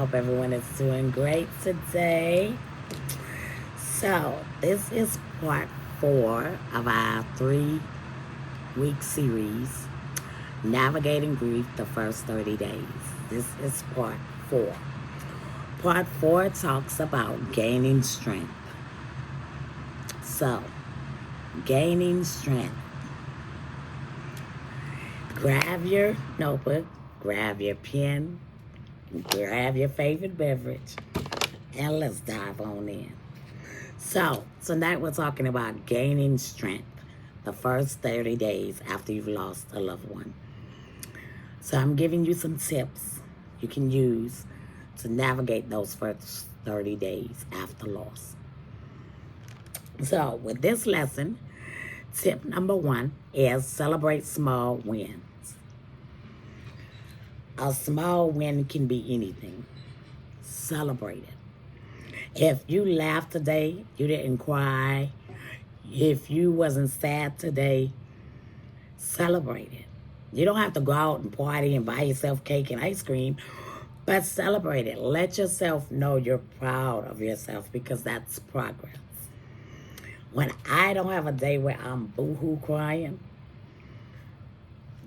Hope everyone is doing great today. So, this is part 4 of our 3-week series, Navigating Grief the First 30 Days. This is part 4. Part 4 talks about gaining strength. So, gaining strength. Grab your notebook, grab your pen, grab your favorite beverage, and let's dive on in. So, tonight we're talking about gaining strength the first 30 days after you've lost a loved one. So, I'm giving you some tips you can use to navigate those first 30 days after loss. So, with this lesson, tip number 1 is celebrate small wins. A small win can be anything. Celebrate it. If you laughed today, you didn't cry. If you wasn't sad today, celebrate it. You don't have to go out and party and buy yourself cake and ice cream, but celebrate it. Let yourself know you're proud of yourself because that's progress. When I don't have a day where I'm boo-hoo crying,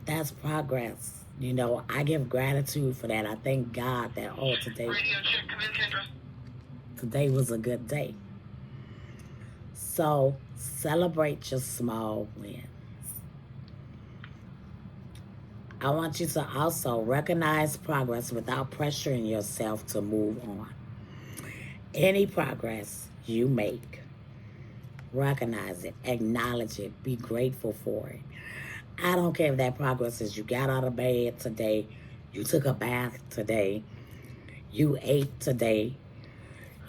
that's progress. You know, I give gratitude for that. I thank God that, today was a good day. So celebrate your small wins. I want you to also recognize progress without pressuring yourself to move on. Any progress you make, recognize it, acknowledge it, be grateful for it. I don't care if that progress is you got out of bed today, you took a bath today, you ate today,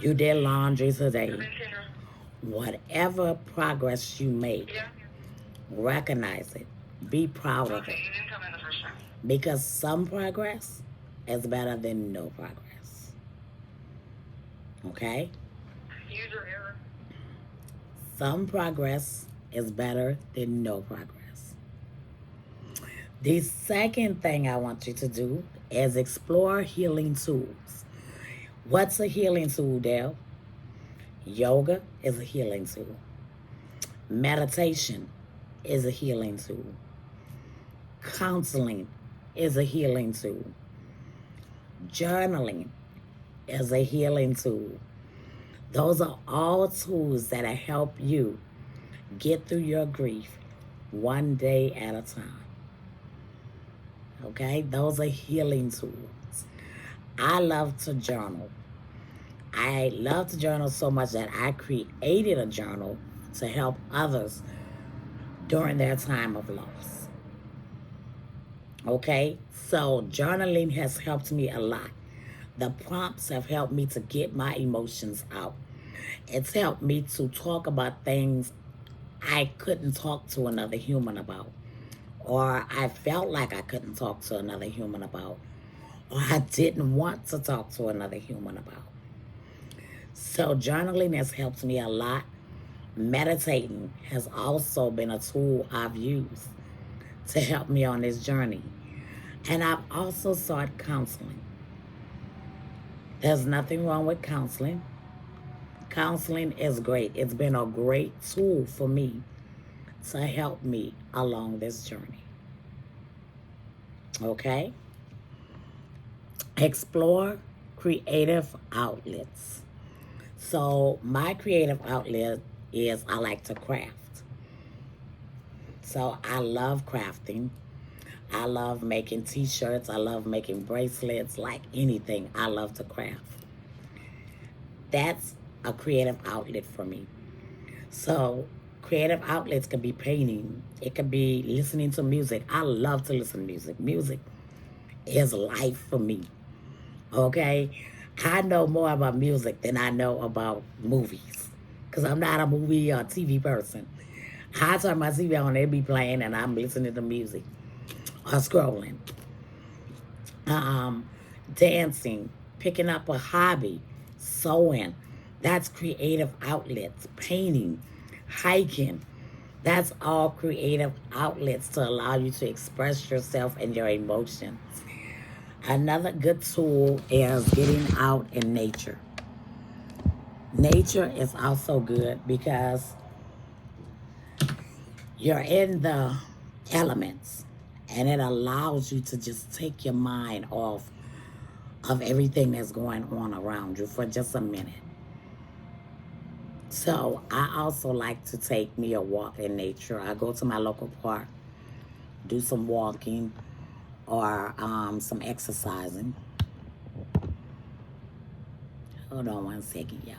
you did laundry today. Whatever progress you make, recognize it. Be proud of it. Because some progress is better than no progress. Okay? User error. Some progress is better than no progress. The second thing I want you to do is explore healing tools. What's a healing tool, Dale? Yoga is a healing tool. Meditation is a healing tool. Counseling is a healing tool. Journaling is a healing tool. Those are all tools that help you get through your grief one day at a time. Okay? Those are healing tools. I love to journal. I love to journal so much that I created a journal to help others during their time of loss. Okay? So journaling has helped me a lot. The prompts have helped me to get my emotions out. It's helped me to talk about things I couldn't talk to another human about, or I felt like I couldn't talk to another human about, or I didn't want to talk to another human about. So journaling has helped me a lot. Meditating has also been a tool I've used to help me on this journey. And I've also sought counseling. There's nothing wrong with counseling. Counseling is great. It's been a great tool for me to help me along this journey. Okay? Explore creative outlets. So my creative outlet is I like to craft. So I love crafting. I love making t-shirts. I love making bracelets, like anything. I love to craft. That's a creative outlet for me. So creative outlets could be painting. It could be listening to music. I love to listen to music. Music is life for me. Okay? I know more about music than I know about movies, because I'm not a movie or TV person. I turn my TV on, it be playing, and I'm listening to music or scrolling. Dancing, picking up a hobby, sewing. That's creative outlets. Painting, hiking. That's all creative outlets to allow you to express yourself and your emotions. Another good tool is getting out in nature. Nature is also good because you're in the elements and it allows you to just take your mind off of everything that's going on around you for just a minute. So I also like to take me a walk in nature. I go to my local park, do some walking or some exercising. Hold on one second, y'all.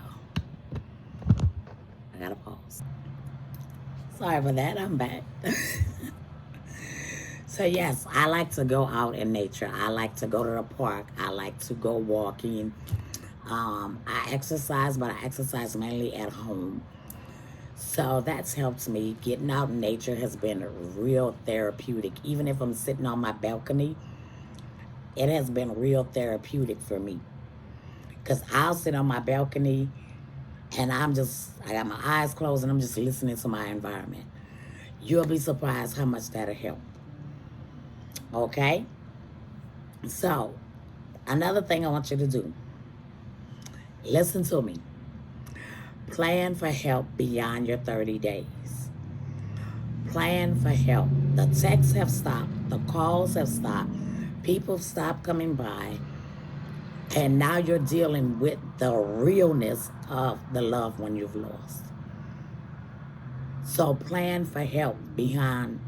I gotta pause. Sorry for that, I'm back. So yes, I like to go out in nature. I like to go to the park. I like to go walking. I exercise, but I exercise mainly at home. So that's helped me. Getting out in nature has been real therapeutic. Even if I'm sitting on my balcony, it has been real therapeutic for me. Because I'll sit on my balcony and I got my eyes closed and I'm just listening to my environment. You'll be surprised how much that'll help. Okay? So, another thing I want you to do, listen to me. Plan for help beyond your 30 days. Plan for help. The texts have stopped. The calls have stopped. People have stopped coming by. And now you're dealing with the realness of the loved one you've lost. So plan for help beyond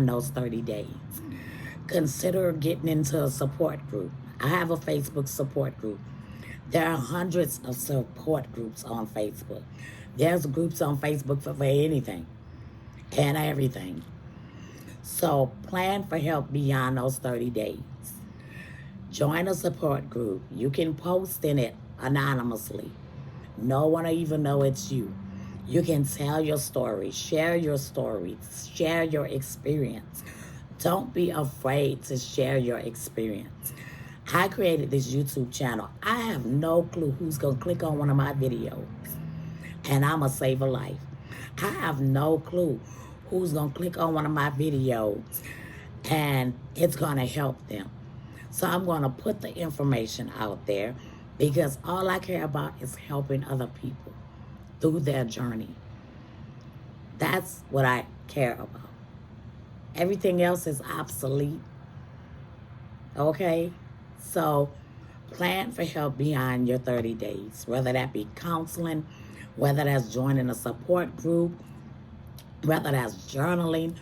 those 30 days. Consider getting into a support group. I have a Facebook support group. There are hundreds of support groups on Facebook. There's groups on Facebook for anything and everything. So plan for help beyond those 30 days. Join a support group. You can post in it anonymously. No one will even know it's you. You can tell your story, share your experience. Don't be afraid to share your experience. I created this YouTube channel. I have no clue who's going to click on one of my videos and I'm going to save a life. I have no clue who's going to click on one of my videos and it's going to help them. So I'm going to put the information out there because all I care about is helping other people through their journey. That's what I care about. Everything else is obsolete. Okay? So plan for help beyond your 30 days, whether that be counseling, whether that's joining a support group, whether that's journaling,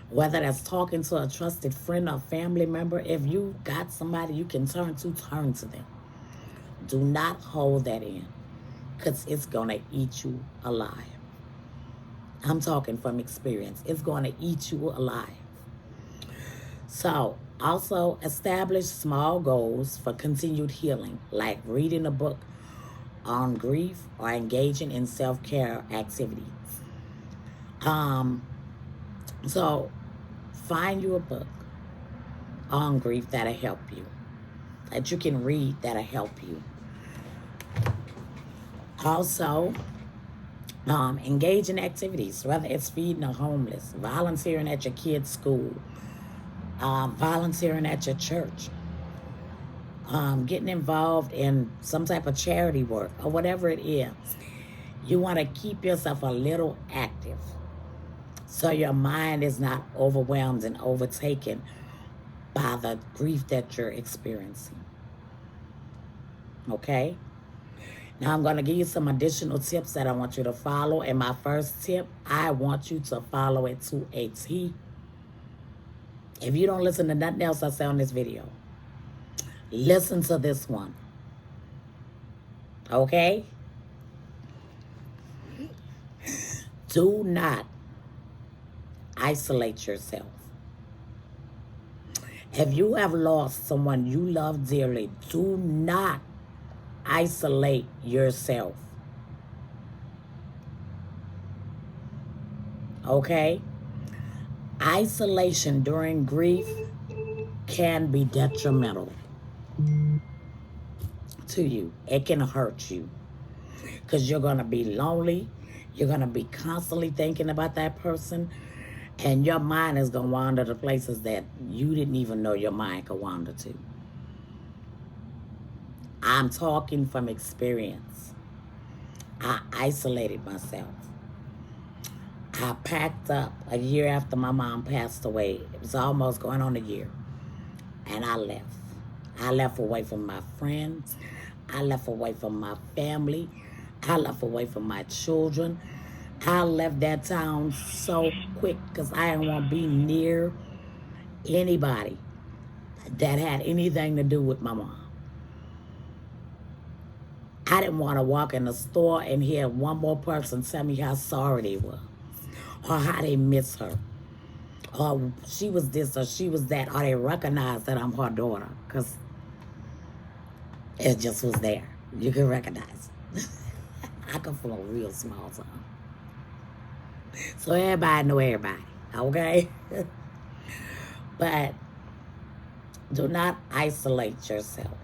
whether that's talking to a trusted friend or family member. If you got somebody you can turn to them. Do not hold that in because it's going to eat you alive. I'm talking from experience. It's going to eat you alive. So also establish small goals for continued healing, like reading a book on grief or engaging in self-care activities. So find you a book on grief that'll help you, that you can read that'll help you. Also, engage in activities, whether it's feeding the homeless, volunteering at your kid's school, volunteering at your church, getting involved in some type of charity work or whatever it is. You want to keep yourself a little active so your mind is not overwhelmed and overtaken by the grief that you're experiencing. Okay? Now I'm going to give you some additional tips that I want you to follow. And my first tip, I want you to follow it to a T. If you don't listen to nothing else I say on this video, listen to this one. Okay? Do not isolate yourself. If you have lost someone you love dearly, do not isolate yourself. Okay? Isolation during grief can be detrimental to you. It can hurt you because you're going to be lonely. You're going to be constantly thinking about that person, and your mind is going to wander to places that you didn't even know your mind could wander to. I'm talking from experience. I isolated myself. I packed up a year after my mom passed away. It was almost going on a year. And I left. I left away from my friends. I left away from my family. I left away from my children. I left that town so quick because I didn't want to be near anybody that had anything to do with my mom. I didn't want to walk in the store and hear one more person tell me how sorry they were, or how they miss her, or she was this or she was that, or they recognize that I'm her daughter, because it just was there. You can recognize. I come from a real small town. So everybody know everybody, okay? But do not isolate yourself.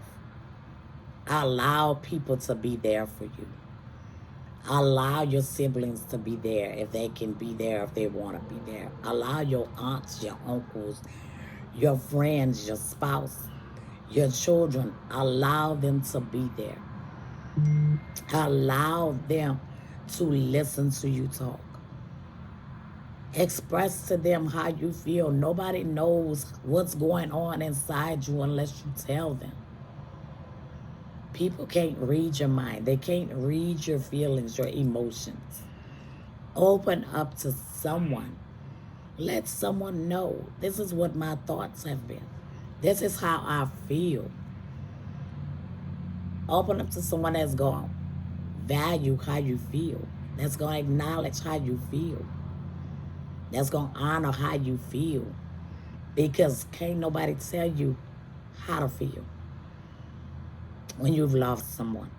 Allow people to be there for you. Allow your siblings to be there if they can be there, if they want to be there. Allow your aunts, your uncles, your friends, your spouse, your children. Allow them to be there. Allow them to listen to you talk. Express to them how you feel. Nobody knows what's going on inside you unless you tell them. People can't read your mind. They can't read your feelings, your emotions. Open up to someone. Let someone know, this is what my thoughts have been. This is how I feel. Open up to someone that's going to value how you feel. That's going to acknowledge how you feel. That's going to honor how you feel. Because can't nobody tell you how to feel when you've lost someone.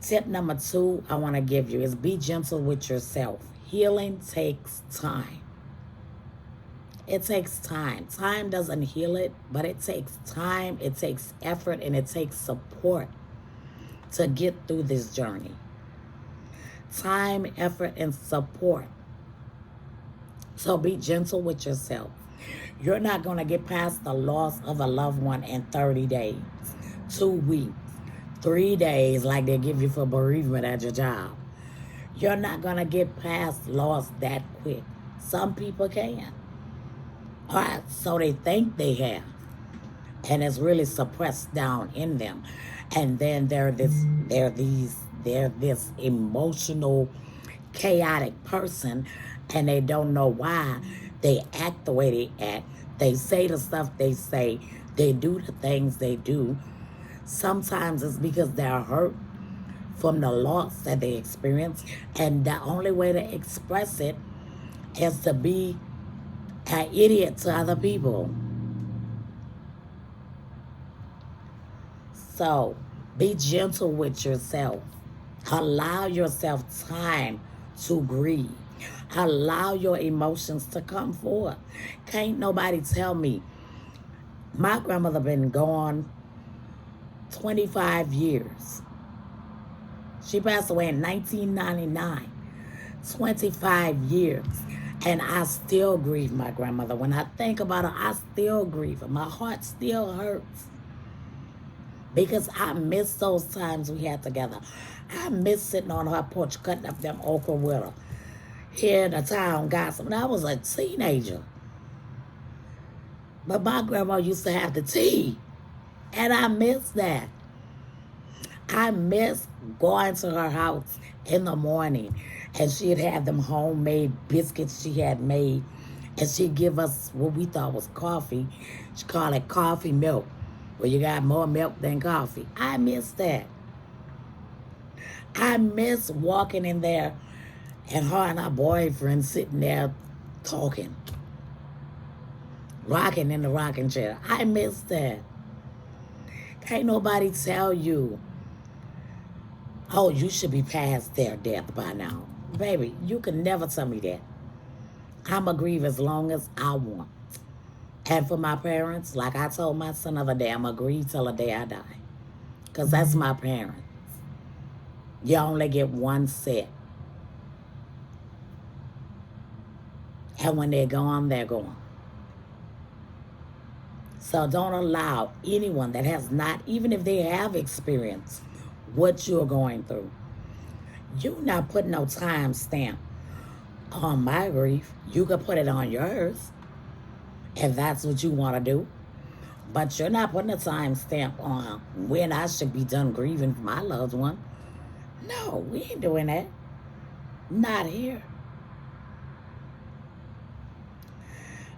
Tip number 2 I want to give you is be gentle with yourself. Healing takes time. It takes time. Time doesn't heal it, but it takes time, it takes effort, and it takes support to get through this journey. Time, effort, and support. So be gentle with yourself. You're not going to get past the loss of a loved one in 30 days, 2 weeks, 3 days like they give you for bereavement at your job. You're not going to get past loss that quick. Some people can. All right, so they think they have. And it's really suppressed down in them. And then they're this emotional, chaotic person, and they don't know why they act the way they act. They say the stuff they say. They do the things they do. Sometimes it's because they're hurt from the loss that they experience, and the only way to express it is to be an idiot to other people. So be gentle with yourself. Allow yourself time to grieve. Allow your emotions to come forth. Can't nobody tell me. My grandmother been gone 25 years. She passed away in 1999. 25 years. And I still grieve my grandmother. When I think about her, I still grieve her. My heart still hurts. Because I miss those times we had together. I miss sitting on her porch cutting up them okra with her. Here in the town gossip. And I was a teenager. But my grandma used to have the tea. And I miss that. I miss going to her house in the morning. And she'd have them homemade biscuits she had made. And she'd give us what we thought was coffee. She called it coffee milk. Well, you got more milk than coffee. I miss that. I miss walking in there and her and her boyfriend sitting there talking. Rocking in the rocking chair. I miss that. Can't nobody tell you, oh, you should be past their death by now. Baby, you can never tell me that. I'm going to grieve as long as I want. And for my parents, like I told my son the other day, I'm going to grieve till the day I die. Because that's my parents. You only get one set. And when they're gone, they're gone. So don't allow anyone that has not, even if they have experienced what you're going through, you're not putting no time stamp on my grief. You could put it on yours if that's what you want to do. But you're not putting a time stamp on when I should be done grieving for my loved one. No, we ain't doing that. Not here.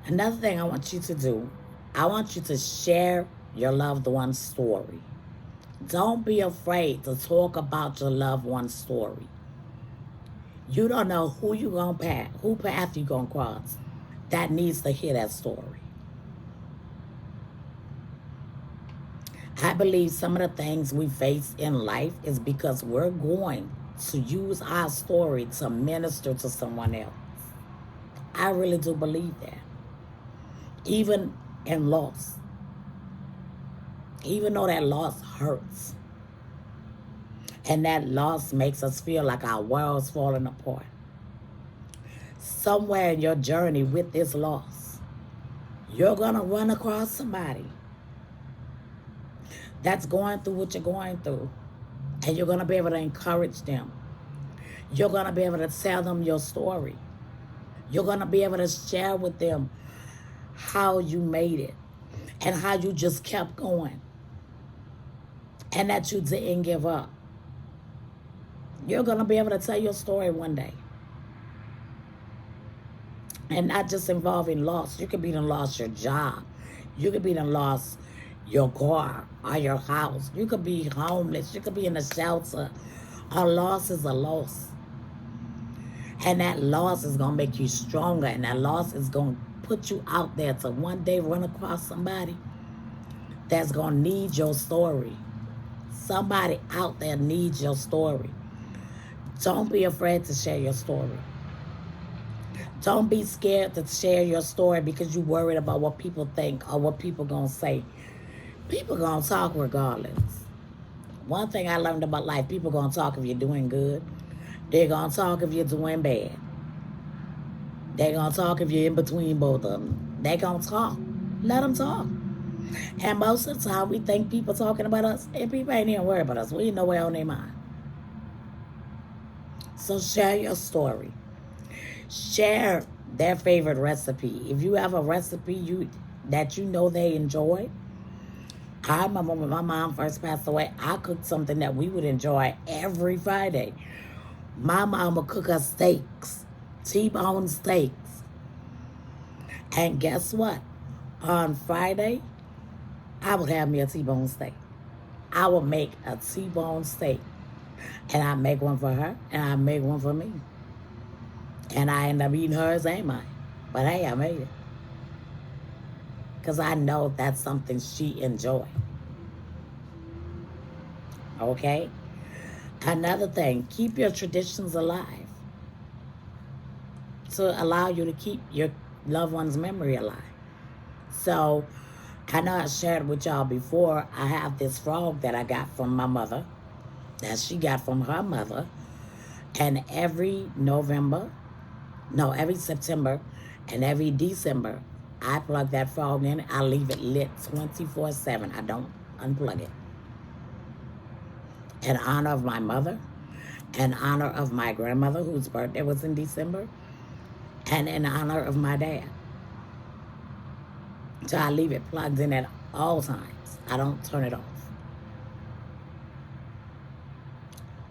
Another thing I want you to do, I want you to share your loved one's story. Don't be afraid to talk about your loved one's story. You don't know who you gonna pass, who path you gonna cross that needs to hear that story. I believe some of the things we face in life is because we're going to use our story to minister to someone else. I really do believe that. Even in loss. Even though that loss hurts. And that loss makes us feel like our world's falling apart. Somewhere in your journey with this loss, you're going to run across somebody that's going through what you're going through. And you're going to be able to encourage them. You're going to be able to tell them your story. You're going to be able to share with them how you made it and how you just kept going and that you didn't give up. You're going to be able to tell your story one day. And not just involving loss. You could be done lost your job. You could be done lost your car or your house. You could be homeless. You could be in a shelter. A loss is a loss. And that loss is going to make you stronger. And that loss is going to put you out there to one day run across somebody that's going to need your story. Somebody out there needs your story. Don't be afraid to share your story. Don't be scared to share your story because you're worried about what people think or what people going to say. People going to talk regardless. One thing I learned about life, people going to talk if you're doing good. They're going to talk if you're doing bad. They're going to talk if you're in between both of them. They're going to talk. Let them talk. And most of the time, we think people talking about us, and people ain't even worried about us. We ain't nowhere on their mind. So share your story. Share their favorite recipe. If you have a recipe that you know they enjoy. I remember when my mom first passed away, I cooked something that we would enjoy every Friday. My mom would cook us steaks, T-bone steaks. And guess what? On Friday, I would have me a T-bone steak. I would make a T-bone steak. And I'd make one for her, and I'd make one for me. And I end up eating hers and mine. But hey, I made it. Because I know that's something she enjoyed. Okay? Another thing, keep your traditions alive. To allow you to keep your loved one's memory alive. So, I know I shared with y'all before, I have this frog that I got from my mother. That she got from her mother. And every September and every December, I plug that frog in. I leave it lit 24/7. I don't unplug it. In honor of my mother, in honor of my grandmother, whose birthday was in December, and in honor of my dad. So I leave it plugged in at all times. I don't turn it off.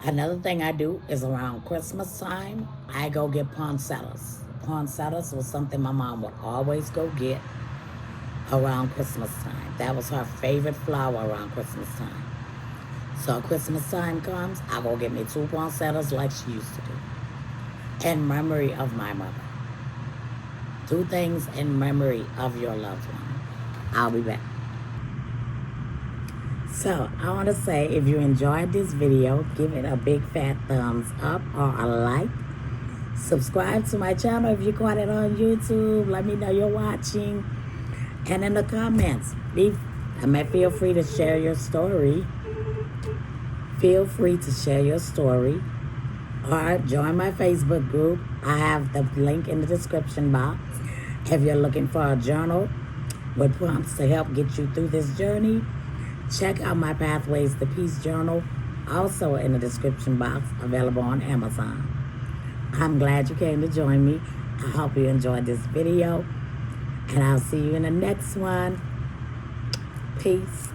Another thing I do is around Christmas time, I go get poinsettias. Poinsettias was something my mom would always go get around Christmas time. That was her favorite flower around Christmas time. So Christmas time comes, I go get me 2 poinsettias like she used to do. In memory of my mother. Do things in memory of your loved one. I'll be back. So, I want to say, if you enjoyed this video, give it a big fat thumbs up or a like. Subscribe to my channel if you got it on YouTube. Let me know you're watching. And in the comments, feel free to share your story. Feel free to share your story. Or join my Facebook group. I have the link in the description box. If you're looking for a journal, with prompts to help get you through this journey. Check out my Pathways to Peace journal, also in the description box, available on Amazon. I'm glad you came to join me. I hope you enjoyed this video, and I'll see you in the next one. Peace.